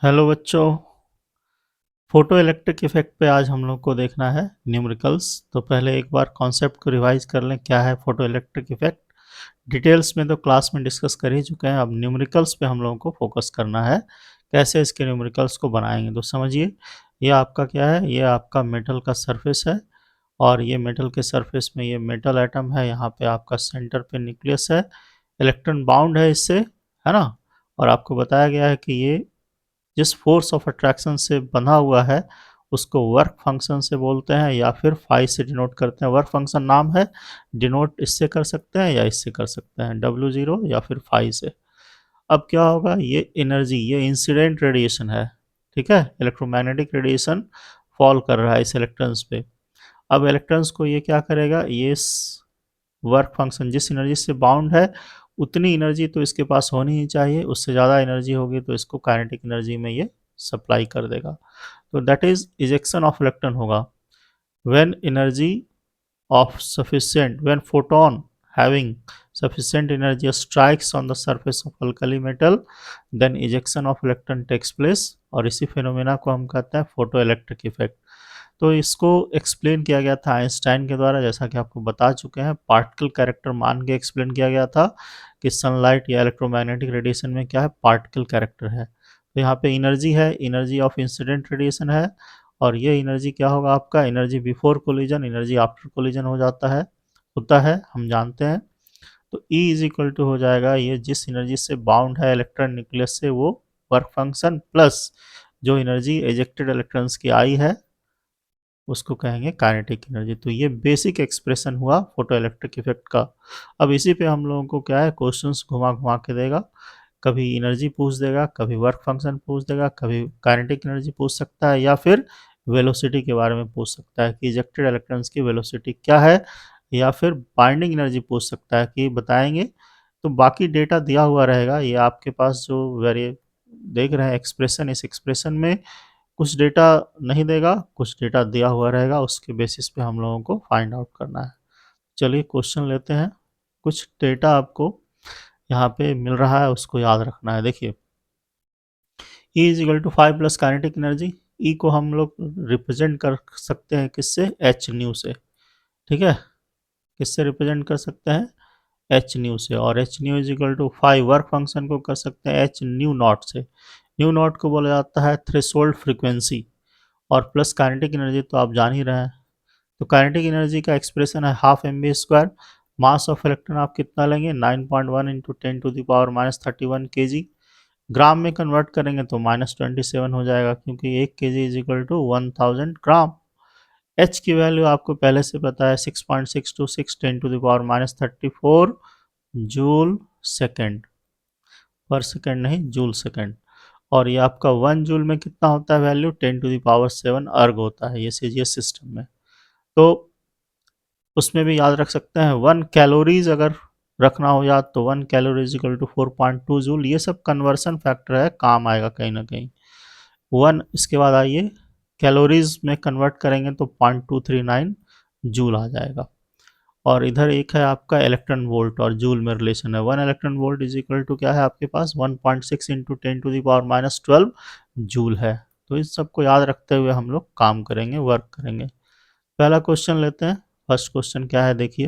Hello बच्चों। Photo electric effect पे आज हम लोग को देखना है न्यूमेरिकल्स। तो पहले एक बार कॉन्सेप्ट को रिवाइज कर लें, क्या है फोटो इलेक्ट्रिक इफेक्ट। डिटेल्स में तो क्लास में डिस्कस कर ही चुके हैं, अब न्यूमेरिकल्स पे हम लोगों को फोकस करना है। कैसे इसके न्यूमेरिकल्स को बनाएंगे, तो समझिए। ये आपका क्या है, ये आपका मेटल का सरफेस है। और ये मेटल के सरफेस में ये मेटल एटम है, यहाँ पे आपका सेंटर पे न्यूक्लियस है, इलेक्ट्रॉन बाउंड है इससे, है ना। और आपको बताया गया है कि ये जिस फोर्स ऑफ अट्रैक्शन से बंधा हुआ है उसको वर्क फंक्शन से बोलते हैं या फिर फाई से डिनोट करते हैं। वर्क फंक्शन नाम है, डिनोट इससे कर सकते हैं या इससे कर सकते हैं, W0 या फिर फाई से। अब क्या होगा, ये एनर्जी, ये इंसिडेंट रेडिएशन है, ठीक है। इलेक्ट्रोमैग्नेटिक रेडिएशन फॉल कर रहा है इस इलेक्ट्रॉन्स पे। अब इलेक्ट्रॉन्स को ये क्या करेगा, ये वर्क फंक्शन जिस एनर्जी से बाउंड है उतनी एनर्जी तो इसके पास होनी ही चाहिए, उससे ज़्यादा एनर्जी होगी तो इसको काइनेटिक एनर्जी में ये सप्लाई कर देगा। तो that is ejection of electron होगा when energy of sufficient when photon having sufficient energy strikes on the surface of alkali metal, then ejection of electron takes place। और इसी फिनोमेना को हम कहते हैं फोटो इलेक्ट्रिक इफेक्ट। तो इसको explain किया गया था आइंस्टाइन के द्वारा, जैसा कि आपको बता चुके हैं। पार्टिकल कैरेक्टर मान के एक्सप्लेन किया गया था कि सनलाइट या इलेक्ट्रोमैग्नेटिक रेडिएशन में क्या है, पार्टिकल कैरेक्टर है। तो यहाँ पे एनर्जी है, एनर्जी ऑफ इंसिडेंट रेडिएशन है। और ये एनर्जी क्या होगा आपका, energy before collision, energy after collision हो जाता है, होता है, हम जानते हैं। तो E इज इक्वल टू हो जाएगा, ये जिस एनर्जी से बाउंड है इलेक्ट्रॉन न्यूक्लियस से वो वर्क फंक्शन प्लस जो एनर्जी एजेक्टेड इलेक्ट्रॉन्स की आई है उसको कहेंगे काइनेटिक एनर्जी। तो ये बेसिक एक्सप्रेशन हुआ फोटो इलेक्ट्रिक इफेक्ट का। अब इसी पे हम लोगों को क्या है, क्वेश्चंस घुमा घुमा के देगा। कभी एनर्जी पूछ देगा, कभी वर्क फंक्शन पूछ देगा, कभी काइनेटिक एनर्जी पूछ सकता है, या फिर वेलोसिटी के बारे में पूछ सकता है कि इजेक्टेड इलेक्ट्रॉन्स की वेलोसिटी क्या है, या फिर बाइंडिंग एनर्जी पूछ सकता है कि बताएंगे। तो बाकी डेटा दिया हुआ रहेगा, ये आपके पास जो वेरिए देख रहे हैं एक्सप्रेशन, इस एक्सप्रेशन में कुछ डेटा नहीं देगा, कुछ डेटा दिया हुआ रहेगा, उसके बेसिस पे हम लोगों को फाइंड आउट करना है। चलिए क्वेश्चन लेते हैं। कुछ डेटा आपको यहाँ पे मिल रहा है, उसको याद रखना है। देखिए, E is equal to 5 plus kinetic energy. E को हम लोग रिप्रेजेंट कर सकते हैं किससे, एच न्यू से, ठीक है। किससे रिप्रेजेंट कर सकते हैं, एच न्यू से। और h nu is equal to 5 work function को कर सकते हैं एच न्यू नॉट से। न्यू नॉट को बोला जाता है थ्रेशोल्ड फ्रीक्वेंसी। और प्लस काइनेटिक एनर्जी तो आप जान ही रहे हैं। तो काइनेटिक एनर्जी का एक्सप्रेशन है half m b square. Mass of electron आप कितना लेंगे, 9.1 इंटू 10⁻⁻31 kg। ग्राम में कन्वर्ट करेंगे तो -27 हो जाएगा, क्योंकि 1 kg is equal to 1000 gram. H की वैल्यू आपको पहले से पता है, 6.626 10⁻⁻34 जूल सेकेंड, पर सेकेंड नहीं, जूल सेकेंड। और ये आपका 1 जूल में कितना होता है वैल्यू, 10⁻7 अर्ग होता है ये सीजीएस सिस्टम में। तो उसमें भी याद रख सकते हैं। 1 कैलोरीज अगर रखना हो याद, तो 1 कैलोरीज इक्वल टू 4.2 जूल। ये सब कन्वर्सन फैक्टर है, काम आएगा कहीं ना कहीं। वन, इसके बाद आइए कैलोरीज में कन्वर्ट करेंगे तो 0.239 जूल आ जाएगा। और इधर एक है आपका इलेक्ट्रॉन वोल्ट, और जूल में रिलेशन है। 1 electron volt is equal to क्या है आपके पास, 1.6 इंटू 10⁻12 जूल है। तो इस सबको याद रखते हुए हम लोग काम करेंगे, वर्क करेंगे। पहला क्वेश्चन लेते हैं। फर्स्ट क्वेश्चन क्या है, देखिए।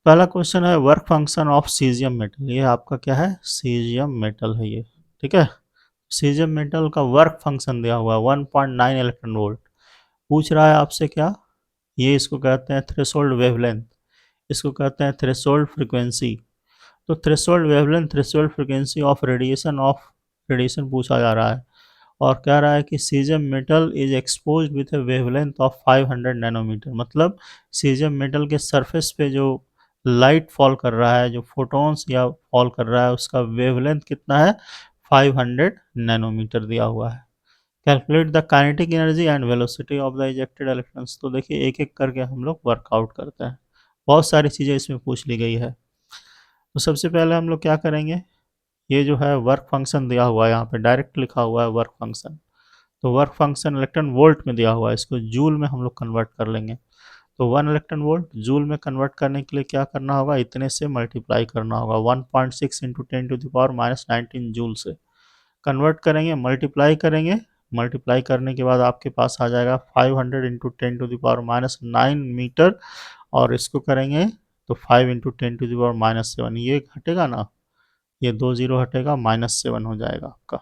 पहला क्वेश्चन है work function of caesium metal. ये आपका क्या है, सीजियम मेटल है ये, ठीक है। सीजियम मेटल का वर्क फंक्शन दिया हुआ है 1.9 इलेक्ट्रॉन वोल्ट। पूछ रहा है आपसे क्या, ये इसको कहते हैं थ्रेशोल्ड वेवलेंथ, इसको कहते हैं थ्रेशोल्ड फ्रीक्वेंसी। तो threshold wavelength, threshold frequency of radiation पूछा जा रहा है। और कह रहा है कि caesium metal is exposed with a wavelength of 500 nanometre. मतलब सीजियम मेटल के सरफेस पे जो लाइट फॉल कर रहा है, जो फोटॉन्स या फॉल कर रहा है, उसका वेवलेंथ कितना है, 500 नैनोमीटर दिया हुआ है। Calculate the kinetic energy and velocity of the ejected electrons. तो देखिए एक एक करके हम लोग वर्कआउट करते हैं, बहुत सारी चीज़ें इसमें पूछ ली गई है। तो सबसे पहले हम लोग क्या करेंगे, ये जो है वर्क फंक्शन दिया हुआ है, यहाँ पे डायरेक्ट लिखा हुआ है वर्क फंक्शन। तो वर्क फंक्शन इलेक्ट्रॉन वोल्ट में दिया हुआ है, इसको जूल में हम लोग कन्वर्ट कर लेंगे। तो 1 इलेक्ट्रॉन वोल्ट जूल में कन्वर्ट करने के लिए क्या करना होगा, इतने से मल्टीप्लाई करना होगा, 1.6 इंटू 10⁻19 जूल से। कन्वर्ट करेंगे, मल्टीप्लाई करेंगे, मल्टीप्लाई करने के बाद आपके पास आ जाएगा 500 इंटू 10⁻⁹ मीटर, और इसको करेंगे तो 5 इंटू 10⁻⁷, ये हटेगा ना, ये 2 जीरो हटेगा, -7 हो जाएगा आपका।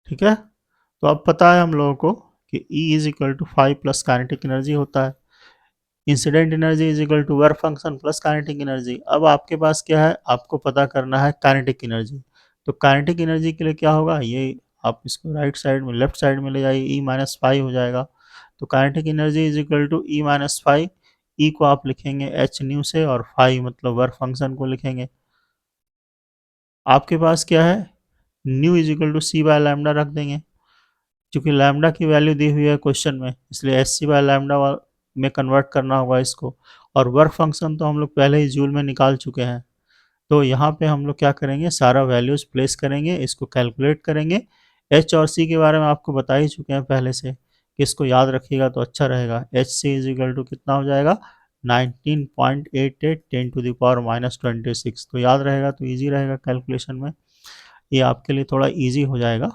ठीक है, तो अब पता है हम लोगों को कि E is equal to 5 plus kinetic energy होता है, incident energy is equal to work function plus kinetic energy. अब आपके पास क्या है, आपको पता करना है काइनेटिक एनर्जी। तो काइनेटिक एनर्जी के लिए क्या होगा, ये आप इसको राइट साइड में, लेफ्ट साइड में ले जाइए, ई माइनस 5 हो जाएगा। तो kinetic energy is equal to E minus 5, E को आप लिखेंगे एच न्यू से, और 5 मतलब वर्क फंक्शन को लिखेंगे। आपके पास क्या है, nu is equal to c by lambda रख देंगे, क्योंकि लैम्डा की वैल्यू दी हुई है क्वेश्चन में, इसलिए एस सी बाय लैम्डा में कन्वर्ट करना होगा इसको। और वर्क फंक्शन तो हम लोग पहले ही जूल में निकाल चुके हैं, तो यहाँ पे हम लोग क्या करेंगे, सारा वैल्यूज प्लेस करेंगे, इसको कैलकुलेट करेंगे। एच और सी के बारे में आपको बता ही चुके हैं पहले से, कि इसको याद रखिएगा तो अच्छा रहेगा। H c is equal to कितना हो जाएगा, 19.88 10⁻⁻26, तो याद रहेगा तो ईजी रहेगा कैलकुलेशन में, ये आपके लिए थोड़ा ईजी हो जाएगा।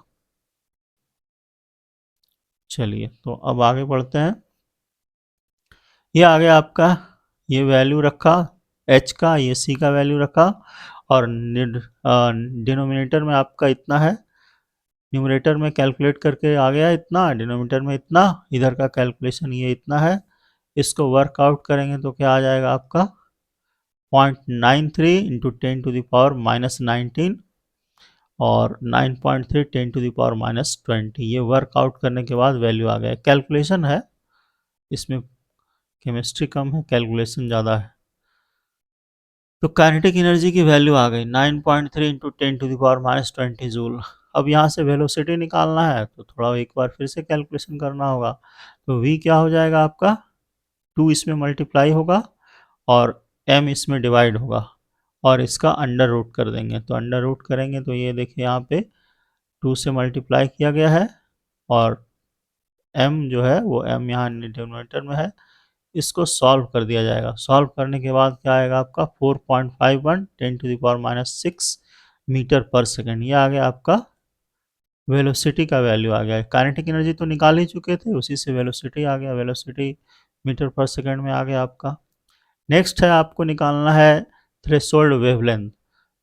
चलिए तो अब आगे बढ़ते हैं। ये आ गया आपका, ये वैल्यू रखा h का, ये c का वैल्यू रखा, और डिनोमिनेटर में आपका इतना है, न्यूमरेटर में कैलकुलेट करके आ गया इतना, डिनोमिनेटर में इतना, इधर का कैलकुलेशन ये इतना है। इसको वर्कआउट करेंगे तो क्या आ जाएगा आपका 0.93 इंटू 10⁻⁻19, और 9.3 10⁻⁻20, ये वर्कआउट करने के बाद वैल्यू आ गया। कैलकुलेशन है, इसमें केमिस्ट्री कम है, कैलकुलेशन ज़्यादा है। तो काइनेटिक एनर्जी की वैल्यू आ गई 9.3 इंटू 10⁻⁻20 जूल। अब यहाँ से वेलोसिटी निकालना है, तो थोड़ा एक बार फिर से कैलकुलेशन करना होगा। तो v क्या हो जाएगा आपका, 2 इसमें मल्टीप्लाई होगा, और m इसमें डिवाइड होगा, और इसका अंडर रूट कर देंगे। तो अंडर रूट करेंगे तो ये देखिए यहाँ पे 2 से मल्टीप्लाई किया गया है, और m जो है वो m यहाँ डिनोमिनेटर में है, इसको सॉल्व कर दिया जाएगा। सॉल्व करने के बाद क्या आएगा आपका 4.51 10⁻⁶ मीटर पर सेकेंड, ये आ गया आपका वेलोसिटी का वैल्यू आ गया। काइनेटिक एनर्जी तो निकाल ही चुके थे, उसी से वेलोसिटी आ गया, वेलोसिटी मीटर पर सेकेंड में आ गया आपका। नेक्स्ट है, आपको निकालना है थ्रेशोल्ड वेवलेंथ।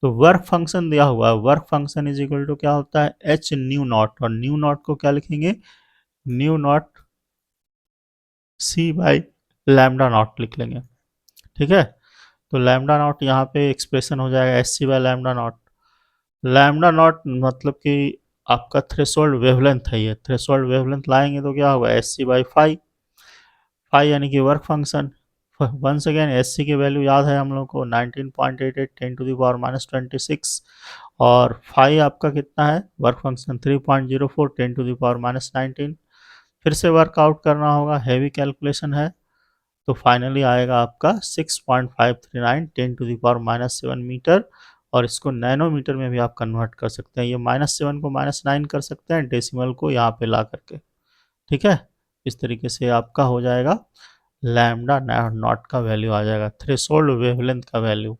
तो वर्क फंक्शन दिया हुआ है, work function is equal to क्या होता है, एच न्यू नॉट, और न्यू नॉट को क्या लिखेंगे, nu not c by lambda not लिख लेंगे। ठीक है, तो लैम्डा नॉट यहाँ पे एक्सप्रेशन हो जाएगा s c by lambda not. Lambda not मतलब कि आपका थ्रेशोल्ड वेवलेंथ है, ये थ्रेशोल्ड वेवलेंथ लाएंगे तो क्या होगा, s c by phi, phi यानी कि work function. Once again s c की वैल्यू याद है हम लोग को 19.88 10⁻⁻26, और फाई आपका कितना है, वर्क फंक्शन 3.04 10⁻⁻19। फिर से वर्कआउट करना होगा, हैवी कैलकुलेशन है, तो फाइनली आएगा आपका 6.539 10⁻⁻7 मीटर, और इसको नैनोमीटर में भी आप कन्वर्ट कर सकते हैं, ये -7 को -9 कर सकते हैं, डेसिमल को यहाँ पे ला करके। ठीक है, इस तरीके से आपका हो जाएगा, लैम्डा नॉट का वैल्यू आ जाएगा, थ्रेशोल्ड वेवलेंथ का वैल्यू।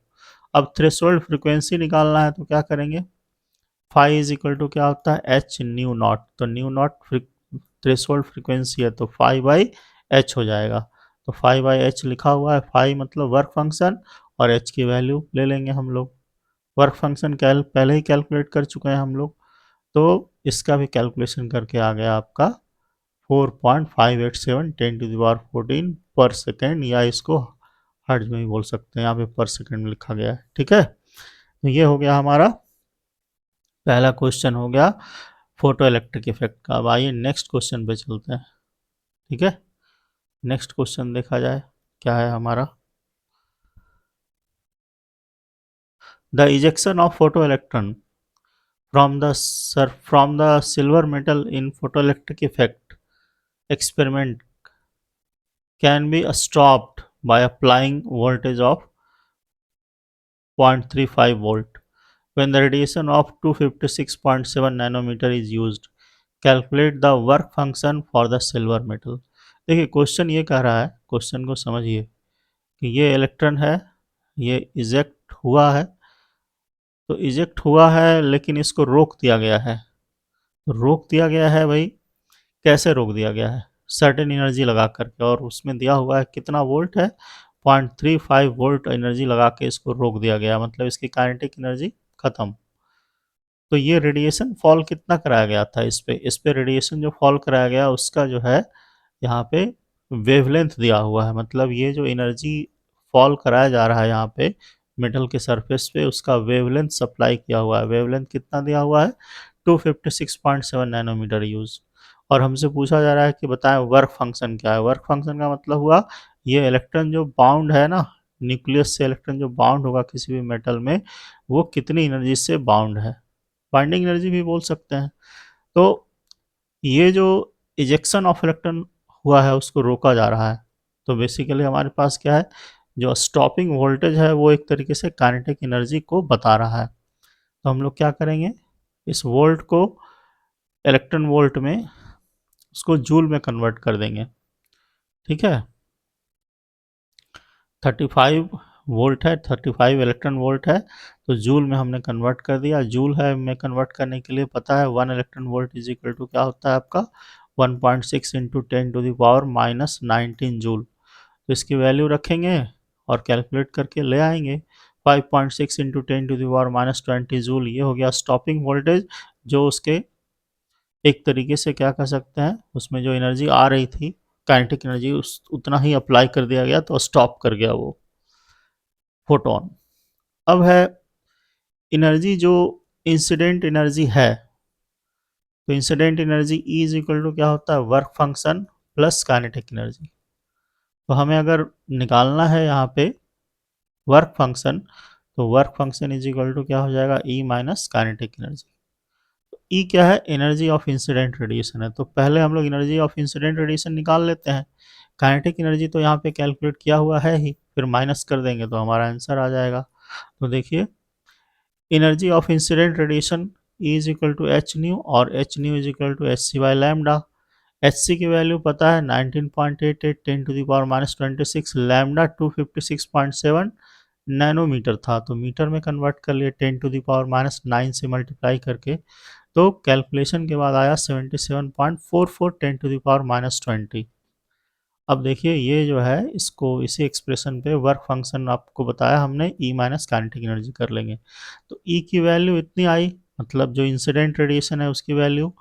अब थ्रेशोल्ड फ्रीक्वेंसी निकालना है, तो क्या करेंगे, फाई इज इक्वल टू क्या होता है, एच न्यू नॉट, तो न्यू नॉट थ्रेशोल्ड फ्रीक्वेंसी है, तो फाई बाई एच हो जाएगा। तो फाई बाई एच लिखा हुआ है, फाई मतलब वर्क फंक्शन, और एच की वैल्यू ले लेंगे हम लोग। वर्क फंक्शन पहले ही कैलकुलेट कर चुके हैं हम लोग, तो इसका भी कैलकुलेशन करके आ गया आपका 4.587 10⁻14 पर सेकेंड, या इसको हर्ट्ज में भी बोल सकते हैं, यहाँ पे पर सेकेंड में लिखा गया है। ठीक है, तो ये हो गया हमारा पहला क्वेश्चन हो गया फोटो इलेक्ट्रिक इफेक्ट का। अब आइए नेक्स्ट क्वेश्चन पे चलते हैं। ठीक है, नेक्स्ट क्वेश्चन देखा जाए क्या है हमारा, the ejection of photo electron from the silver metal in photoelectric effect experiment can be stopped by applying voltage of 0.35 volt when the radiation of 256.7 nanometer is used. Calculate the work function for the silver metal. देखिए question ये कह रहा है, question को समझिए कि ये electron है, ये इजेक्ट हुआ है तो इजेक्ट हुआ है लेकिन इसको रोक दिया गया है। तो रोक दिया गया है भाई, कैसे रोक दिया गया है? सर्टेन एनर्जी लगा करके, और उसमें दिया हुआ है कितना वोल्ट है, 0.35 वोल्ट एनर्जी लगा के इसको रोक दिया गया, मतलब इसकी काइनेटिक एनर्जी खत्म। तो ये रेडिएशन फॉल कितना कराया गया था इस पे रेडिएशन जो फॉल कराया गया उसका जो है यहाँ पे वेवलेंथ दिया हुआ है, मतलब ये जो एनर्जी फॉल कराया जा रहा है यहाँ पे मेटल के सरफेस पे, उसका वेवलेंथ सप्लाई किया हुआ है। वेवलेंथ कितना दिया हुआ है? 256.7 नैनोमीटर यूज। और हमसे पूछा जा रहा है कि बताएं वर्क फंक्शन क्या है। वर्क फंक्शन का मतलब हुआ ये इलेक्ट्रॉन जो बाउंड है ना, न्यूक्लियस से इलेक्ट्रॉन जो बाउंड होगा किसी भी मेटल में, वो कितनी एनर्जी से बाउंड है, बाइंडिंग एनर्जी भी बोल सकते हैं। तो ये जो इजेक्शन ऑफ इलेक्ट्रॉन हुआ है उसको रोका जा रहा है। तो बेसिकली हमारे पास क्या है, जो स्टॉपिंग वोल्टेज है वो एक तरीके से काइनेटिक एनर्जी को बता रहा है। तो हम लोग क्या करेंगे, इस वोल्ट को इलेक्ट्रॉन वोल्ट में, उसको जूल में कन्वर्ट कर देंगे। ठीक है, 35 वोल्ट है, 35 इलेक्ट्रॉन वोल्ट है, तो जूल में हमने कन्वर्ट कर दिया। जूल है में कन्वर्ट करने के लिए पता है 1 electron volt is equal to क्या होता है आपका, 1.6 इंटू 10⁻⁻19 जूल। तो इसकी वैल्यू रखेंगे और कैलकुलेट करके ले आएंगे। 5.6 इंटू 10⁻⁻20 जूल, ये हो गया स्टॉपिंग वोल्टेज, जो उसके एक तरीके से क्या कह सकते हैं, उसमें जो एनर्जी आ रही थी काइनेटिक एनर्जी उस उतना ही अप्लाई कर दिया गया, तो स्टॉप कर गया वो फोटोन। अब है एनर्जी जो इंसिडेंट एनर्जी है, तो incident energy E is equal to क्या होता है, work function plus kinetic energy. तो हमें अगर निकालना है यहाँ पे वर्क फंक्शन, तो work function is equal to क्या हो जाएगा, E माइनस काइनेटिक एनर्जी। तो E क्या है, एनर्जी ऑफ इंसिडेंट रेडिएशन है। तो पहले हम लोग एनर्जी ऑफ इंसिडेंट रेडिएशन निकाल लेते हैं। काइनेटिक एनर्जी तो यहाँ पे कैलकुलेट किया हुआ है ही, फिर माइनस कर देंगे तो हमारा आंसर आ जाएगा। तो देखिए energy of incident radiation E is equal to h nu, और h nu is equal to h c by lambda. H c की वैल्यू पता है 19.88 10⁻26, लैमडा 256.7 नैनोमीटर था, तो मीटर में कन्वर्ट कर लिए 10⁻⁹ से मल्टीप्लाई करके, तो कैलकुलेशन के बाद आया 77.44 10⁻⁻20। अब देखिए ये जो है इसको इसी एक्सप्रेशन पे वर्क फंक्शन आपको बताया हमने, ई माइनस काइनेटिक एनर्जी कर लेंगे। तो ई की वैल्यू इतनी आई, मतलब जो इंसिडेंट रेडिएशन है उसकी वैल्यू,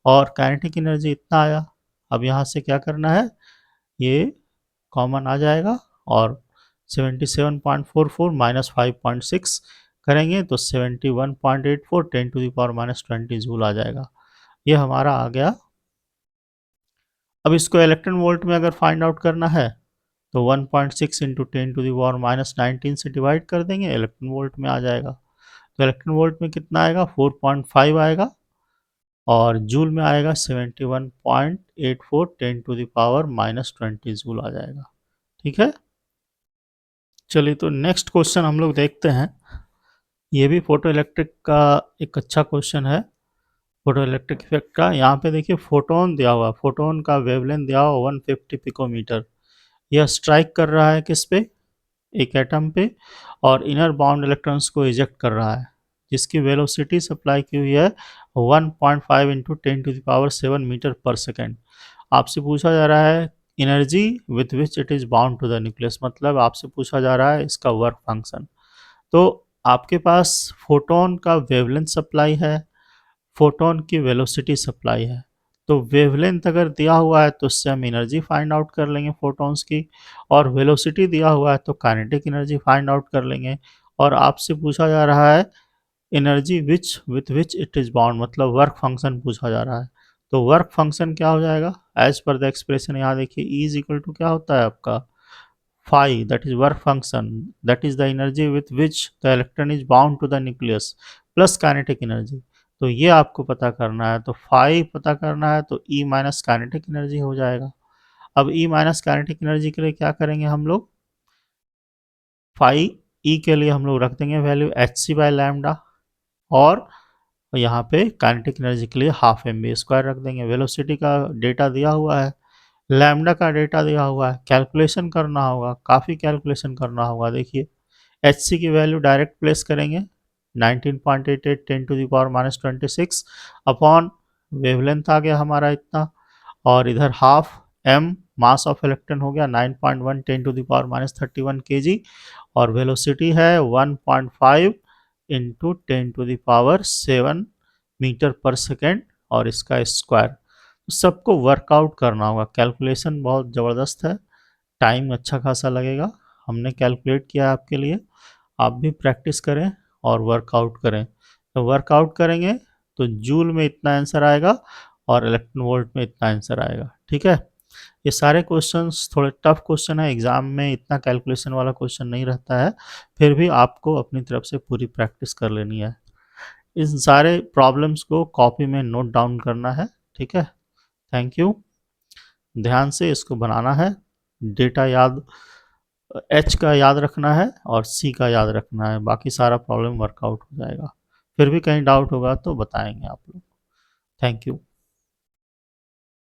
और काइनेटिक एनर्जी इतना आया। अब यहाँ से क्या करना है, ये कॉमन आ जाएगा, और 77.44 माइनस 5.6 करेंगे तो 71.84 10⁻⁻20 जूल आ जाएगा। ये हमारा आ गया। अब इसको इलेक्ट्रॉन वोल्ट में अगर फाइंड आउट करना है तो 1.6 इंटू 10⁻⁻19 से डिवाइड कर देंगे, इलेक्ट्रॉन वोल्ट में आ जाएगा। तो इलेक्ट्रॉन वोल्ट में कितना आएगा, 4.5 आएगा, और जूल में आएगा 71.84 10⁻⁻20 जूल आ जाएगा। ठीक है, चलिए तो नेक्स्ट क्वेश्चन हम लोग देखते हैं। ये भी फोटो इलेक्ट्रिक का एक अच्छा क्वेश्चन है, फोटो इलेक्ट्रिक इफेक्ट का। यहाँ पे देखिए फोटोन दिया हुआ, फोटोन का वेवलेंथ दिया हुआ 150 पिकोमीटर। यह स्ट्राइक कर रहा है किस पे, एक एटम पे, और इनर बाउंड इलेक्ट्रॉन्स को इजेक्ट कर रहा है, जिसकी वेलोसिटी सप्लाई की हुई है 1.5 इंटू 10⁻⁷ मीटर पर सेकेंड। आपसे पूछा जा रहा है energy with which it is bound to the nucleus, मतलब आपसे पूछा जा रहा है इसका वर्क फंक्शन। तो आपके पास फोटोन का वेवलेंथ सप्लाई है, फोटोन की वेलोसिटी सप्लाई है। तो वेवलेंथ अगर दिया हुआ है तो उससे हम एनर्जी फाइंड आउट कर लेंगे फोटॉन्स की, और वेलोसिटी दिया हुआ है तो काइनेटिक एनर्जी फाइंड आउट कर लेंगे। और आपसे पूछा जा रहा है energy which with which it is bound, मतलब वर्क फंक्शन पूछा जा रहा है। तो वर्क फंक्शन क्या हो जाएगा, एज पर द एक्सप्रेशन यहाँ देखिए E इज इक्वल टू क्या होता है आपका, phi, that is work function, that is the energy with which the electron is bound to the nucleus plus kinetic energy। तो ये आपको पता करना है, तो phi पता करना है, तो E माइनस काइनेटिक एनर्जी हो जाएगा। अब E माइनस काइनेटिक एनर्जी के लिए क्या करेंगे हम लोग, phi E के लिए हम लोग रख देंगे value h c by lambda, और यहाँ पे काइनेटिक एनर्जी के लिए हाफ एम बी स्क्वायर रख देंगे। वेलोसिटी का डेटा दिया हुआ है, लैम्डा का डेटा दिया हुआ है, कैलकुलेशन करना होगा, काफ़ी कैलकुलेशन करना होगा। देखिए एच सी की वैल्यू डायरेक्ट प्लेस करेंगे, 19.88 10 to the power minus 26 upon wavelength आ गया हमारा इतना, और इधर half m mass of electron हो गया 9.1 10 to the power minus 31 kg, और वेलोसिटी है 1.5 into 10 to the power 7 metre per second, और इसका स्क्वायर। सबको वर्कआउट करना होगा, कैलकुलेशन बहुत ज़बरदस्त है, टाइम अच्छा खासा लगेगा। हमने कैलकुलेट किया आपके लिए, आप भी प्रैक्टिस करें और वर्कआउट करें। तो वर्कआउट करेंगे तो जूल में इतना आंसर आएगा और इलेक्ट्रॉन वोल्ट में इतना आंसर आएगा। ठीक है, ये सारे क्वेश्चंस थोड़े टफ क्वेश्चन है, एग्जाम में इतना कैलकुलेशन वाला क्वेश्चन नहीं रहता है, फिर भी आपको अपनी तरफ से पूरी प्रैक्टिस कर लेनी है। इन सारे प्रॉब्लम्स को कॉपी में नोट डाउन करना है। ठीक है, थैंक यू। ध्यान से इसको बनाना है, डेटा याद एच का याद रखना है और सी का याद रखना है, बाकी सारा प्रॉब्लम वर्कआउट हो जाएगा। फिर भी कहीं डाउट होगा तो बताएंगे आप लोग। Thank you.